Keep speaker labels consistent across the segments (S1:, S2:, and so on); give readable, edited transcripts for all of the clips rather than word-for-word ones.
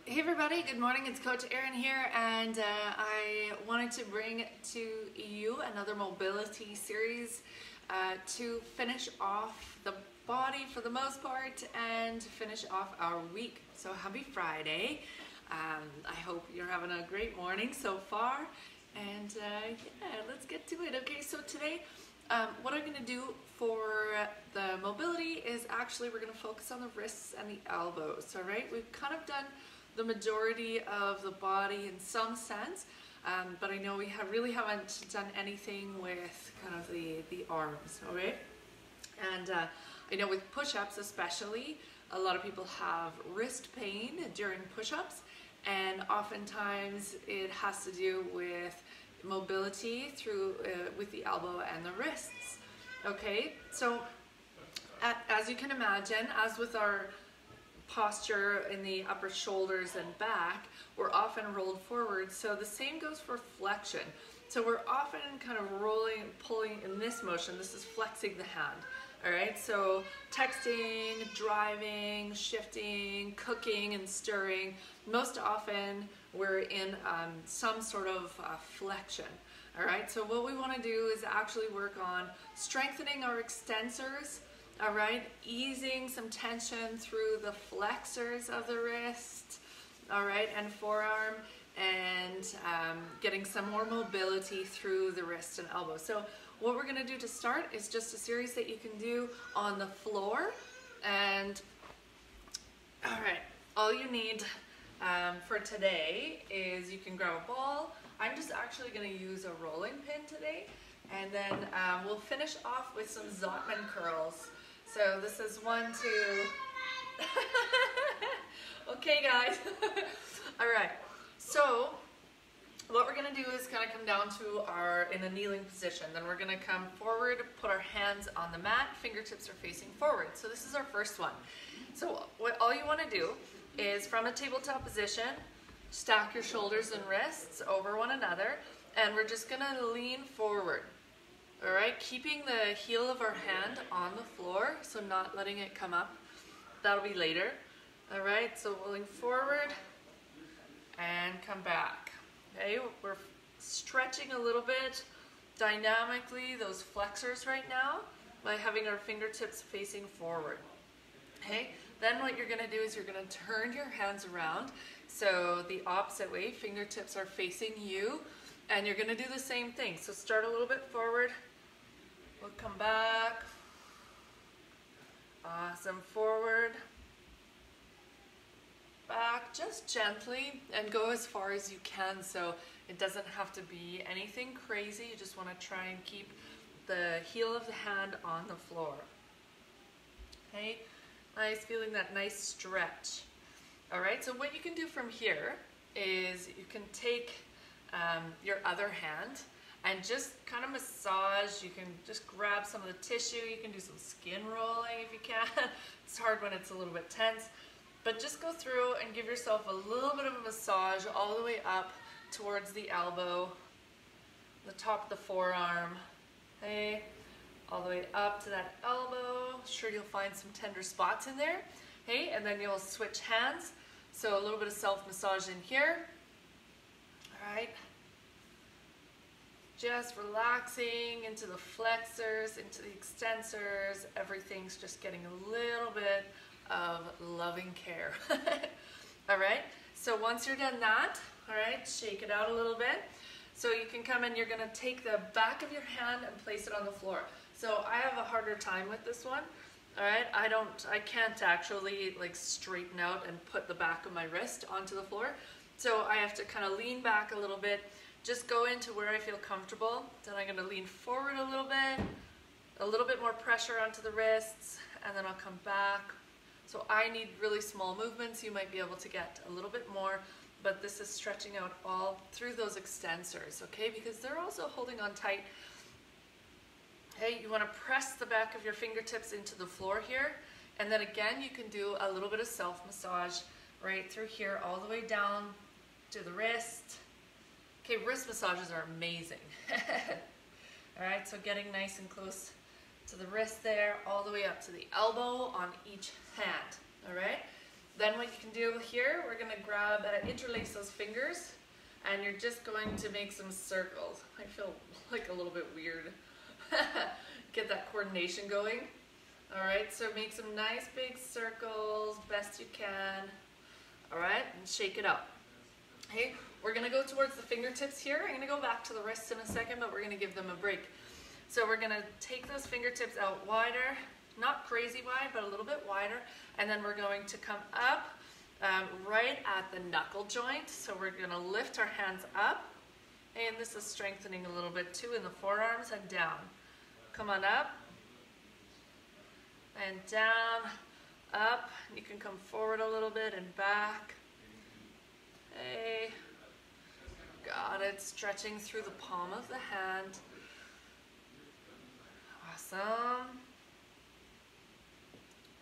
S1: Hey everybody, good morning. It's Coach Erin here, and I wanted to bring to you another mobility series to finish off the body for the most part and finish off our week. So happy Friday. I hope you're having a great morning so far, and yeah, let's get to it. Okay, so today what I'm going to do for the mobility is actually we're going to focus on the wrists and the elbows. All right, we've kind of done the majority of the body in some sense, but I know we really haven't done anything with kind of the arms, all right? And I know with push-ups especially, a lot of people have wrist pain during push-ups, and oftentimes it has to do with mobility through with the elbow and the wrists. Okay, so as you can imagine, as with our posture in the upper shoulders and back, we're often rolled forward. So the same goes for flexion. So we're often kind of rolling, pulling in this motion. This is flexing the hand. All right, so texting, driving, shifting, cooking and stirring, most often we're in some sort of flexion. All right, so what we want to do is actually work on strengthening our extensors. All right, easing some tension through the flexors of the wrist, all right, and forearm, and getting some more mobility through the wrist and elbow. So what we're gonna do to start is just a series that you can do on the floor. And all right, all you need for today is you can grab a ball. I'm just actually gonna use a rolling pin today. And then we'll finish off with some Zotman curls. So this is 1, 2. Okay, guys. All right. So what we're gonna do is kind of come down to in a kneeling position. Then we're gonna come forward, put our hands on the mat, fingertips are facing forward. So this is our first one. So all you want to do is from a tabletop position, stack your shoulders and wrists over one another, and we're just gonna lean forward. All right, keeping the heel of our hand on the floor, so not letting it come up. That'll be later. All right, so rolling forward and come back. Okay, we're stretching a little bit dynamically those flexors right now by having our fingertips facing forward. Okay, then what you're gonna do is you're gonna turn your hands around. So the opposite way, fingertips are facing you, and you're gonna do the same thing. So start a little bit forward. We'll come back. Awesome. Forward. Back, just gently, and go as far as you can. So it doesn't have to be anything crazy. You just want to try and keep the heel of the hand on the floor. Okay. Nice, feeling that nice stretch. All right. So what you can do from here is you can take your other hand and just kind of massage. You can just grab some of the tissue. You can do some skin rolling if you can. It's hard when it's a little bit tense, but just go through and give yourself a little bit of a massage all the way up towards the elbow, the top of the forearm, okay, all the way up to that elbow. Sure, you'll find some tender spots in there, okay, and then you'll switch hands. So a little bit of self-massage in here, all right. Just relaxing into the flexors, into the extensors. Everything's just getting a little bit of loving care. All right, so once you're done that, all right, shake it out a little bit. So you can come in, you're gonna take the back of your hand and place it on the floor. So I have a harder time with this one. All right, I can't actually like straighten out and put the back of my wrist onto the floor. So I have to kind of lean back a little bit. Just go into where I feel comfortable. Then I'm going to lean forward a little bit more pressure onto the wrists, and then I'll come back. So I need really small movements. You might be able to get a little bit more, but this is stretching out all through those extensors, okay? Because they're also holding on tight. Okay, you want to press the back of your fingertips into the floor here, and then again, you can do a little bit of self-massage right through here, all the way down to the wrist. Okay, wrist massages are amazing. All right, so getting nice and close to the wrist there, all the way up to the elbow on each hand. All right, Then what you can do here, we're gonna grab, interlace those fingers, and you're just going to make some circles. I feel like a little bit weird. Get that coordination going. All right, so make some nice big circles, best you can. All right, and shake it up. Okay, we're gonna go towards the fingertips here. I'm gonna go back to the wrists in a second, but we're gonna give them a break. So we're gonna take those fingertips out wider, not crazy wide, but a little bit wider. And then we're going to come up right at the knuckle joint. So we're gonna lift our hands up. And this is strengthening a little bit too in the forearms and down. Come on up. And down, up. You can come forward a little bit and back. Hey. Got it. Stretching through the palm of the hand. Awesome.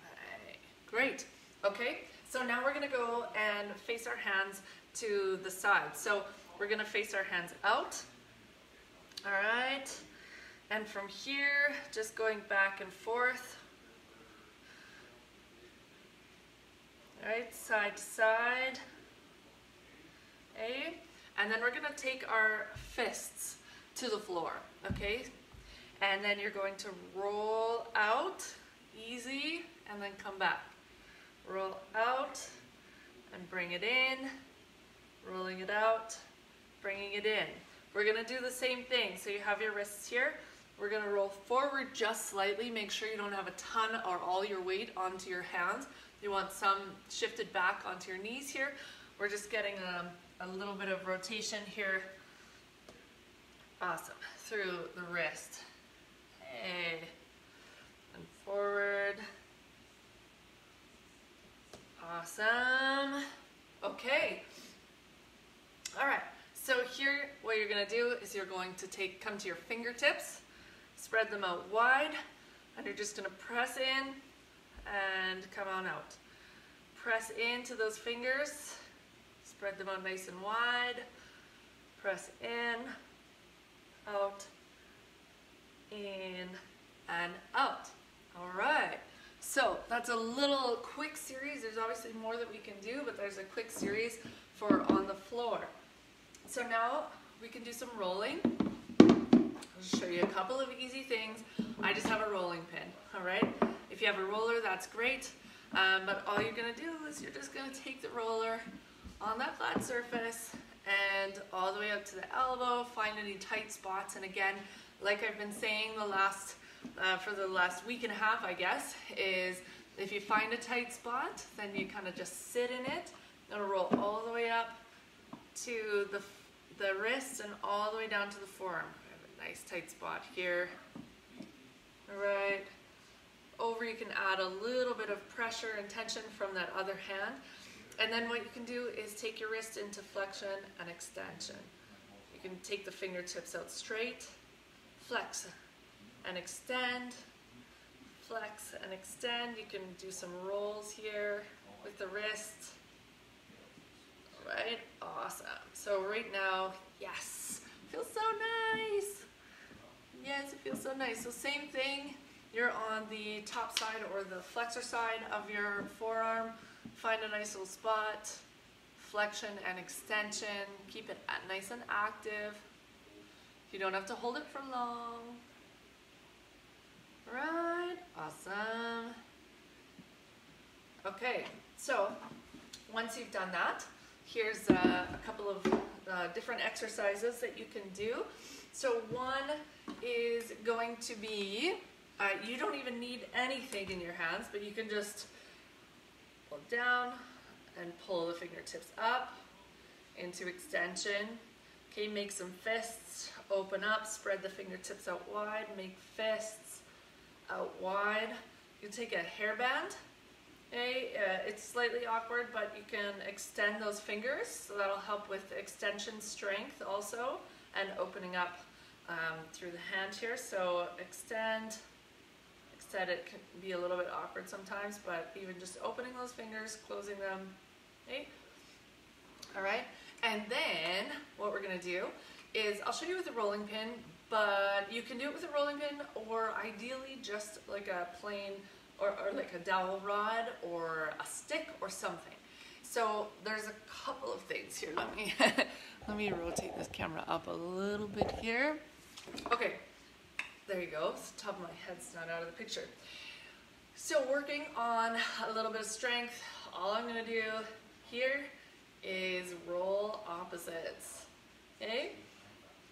S1: Hey. Great. Okay, so now we're going to go and face our hands to the side. So we're going to face our hands out. All right. And from here, just going back and forth. All right, side to side. Okay. And then we're going to take our fists to the floor. Okay. And then you're going to roll out, easy, and then come back. Roll out and bring it in, rolling it out, bringing it in. We're gonna do the same thing. So you have your wrists here. We're gonna roll forward just slightly. Make sure you don't have a ton or all your weight onto your hands. You want some shifted back onto your knees here. We're just getting a little bit of rotation here. Awesome, through the wrist. Hey, and forward. Awesome. Okay. All right. So here, what you're going to do is you're going to come to your fingertips, spread them out wide, and you're just going to press in and come on out. Press into those fingers, spread them out nice and wide, press in, out, in, and out. All right. So that's a little quick series. There's obviously more that we can do, but there's a quick series for on the floor. So now we can do some rolling. I'll show you a couple of easy things. I just have a rolling pin, all right? If you have a roller, that's great. But all you're gonna do is you're just gonna take the roller on that flat surface and all the way up to the elbow, find any tight spots. And again, like I've been saying for the last week and a half, I guess, is if you find a tight spot, then you kind of just sit in it. It'll roll all the way up to the wrist and all the way down to the forearm. I have a nice tight spot here. All right. Over, you can add a little bit of pressure and tension from that other hand. And then what you can do is take your wrist into flexion and extension. You can take the fingertips out straight, flex and extend, flex and extend. You can do some rolls here with the wrist. All right, awesome. So right now, yes, feels so nice. Yes, it feels so nice. So same thing, you're on the top side or the flexor side of your forearm. Find a nice little spot, flexion and extension. Keep it nice and active. You don't have to hold it for long. Right, awesome. Okay, so once you've done that, here's a couple of different exercises that you can do. So one is going to be, you don't even need anything in your hands, but you can just pull down and pull the fingertips up into extension. Okay, make some fists, open up, spread the fingertips out wide, make fists out wide. You take a hairband. Okay, it's slightly awkward, but you can extend those fingers, so that'll help with extension strength also, and opening up through the hand here. So extend, it can be a little bit awkward sometimes, but even just opening those fingers, closing them, okay? All right, and then what we're gonna do is, I'll show you with a rolling pin, but you can do it with a rolling pin or ideally just like a plain or like a dowel rod or a stick or something. So there's a couple of things here. Let me let me rotate this camera up a little bit here. Okay, there you go. The top of my head's not out of the picture. So working on a little bit of strength, all I'm gonna do here is roll opposites, okay?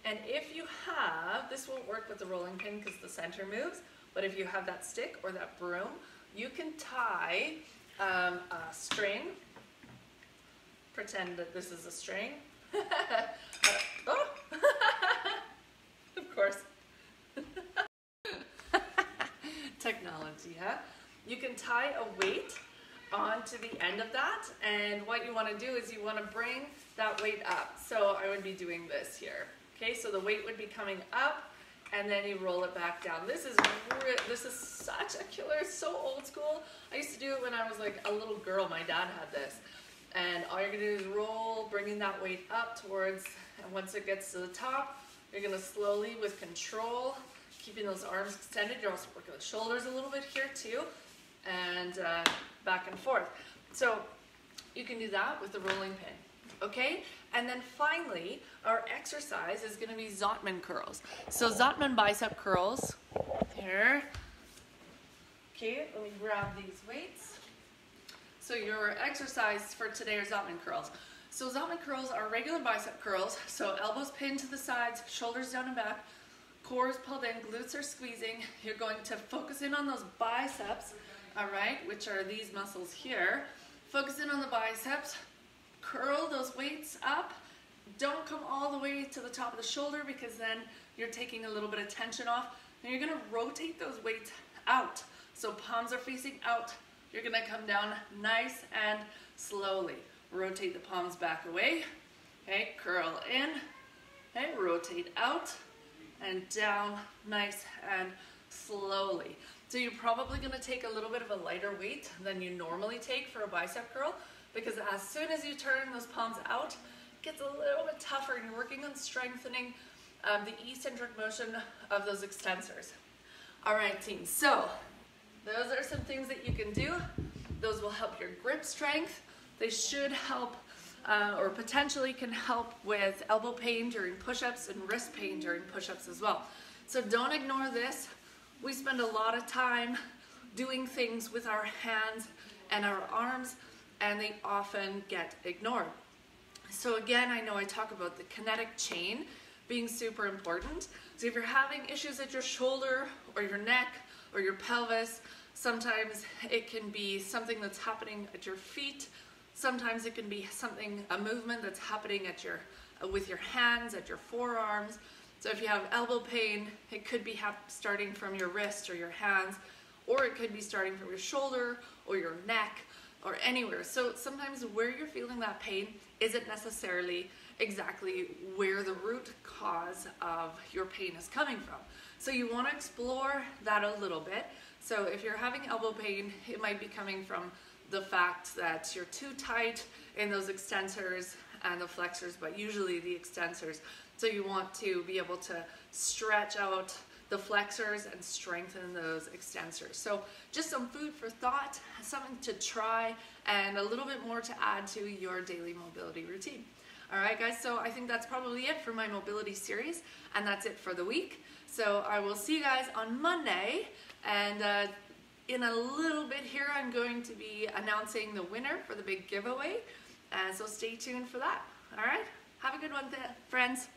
S1: And if you have, this won't work with the rolling pin because the center moves, but if you have that stick or that broom, you can tie a string. Pretend that this is a string. Oh! Of course. Technology, huh? You can tie a weight onto the end of that, and what you want to do is you want to bring that weight up. So I would be doing this here. Okay, so the weight would be coming up, and then you roll it back down. This is such a killer. It's so old school. I used to do it when I was like a little girl. My dad had this, and all you're gonna do is roll, bringing that weight up towards, and once it gets to the top, you're gonna slowly, with control, keeping those arms extended. You're also working the shoulders a little bit here too, and back and forth. So you can do that with the rolling pin. Okay, and then finally, our exercise is going to be Zottman curls. So Zottman bicep curls, here. Okay, let me grab these weights. So your exercise for today are Zottman curls. So Zottman curls are regular bicep curls. So elbows pinned to the sides, shoulders down and back, core is pulled in, glutes are squeezing. You're going to focus in on those biceps, all right, which are these muscles here. Focus in on the biceps. Curl those weights up. Don't come all the way to the top of the shoulder because then you're taking a little bit of tension off. And you're going to rotate those weights out. So palms are facing out. You're going to come down nice and slowly. Rotate the palms back away. Okay, curl in. Okay, rotate out and down nice and slowly. So you're probably going to take a little bit of a lighter weight than you normally take for a bicep curl, because as soon as you turn those palms out, it gets a little bit tougher, and you're working on strengthening the eccentric motion of those extensors. All right, team, so those are some things that you can do. Those will help your grip strength. They should help or potentially can help with elbow pain during push-ups and wrist pain during push-ups as well. So don't ignore this. We spend a lot of time doing things with our hands and our arms, and they often get ignored. So again, I know I talk about the kinetic chain being super important. So if you're having issues at your shoulder or your neck or your pelvis, sometimes it can be something that's happening at your feet. Sometimes it can be something, a movement that's happening at your, with your hands, at your forearms. So if you have elbow pain, it could be starting from your wrist or your hands, or it could be starting from your shoulder or your neck or anywhere. So sometimes where you're feeling that pain isn't necessarily exactly where the root cause of your pain is coming from. So you want to explore that a little bit. So if you're having elbow pain, it might be coming from the fact that you're too tight in those extensors and the flexors, but usually the extensors. So you want to be able to stretch out the flexors and strengthen those extensors. So just some food for thought, something to try, and a little bit more to add to your daily mobility routine. All right, guys, so I think that's probably it for my mobility series, and that's it for the week. So I will see you guys on Monday, and in a little bit here, I'm going to be announcing the winner for the big giveaway, and so stay tuned for that. All right, have a good one, friends.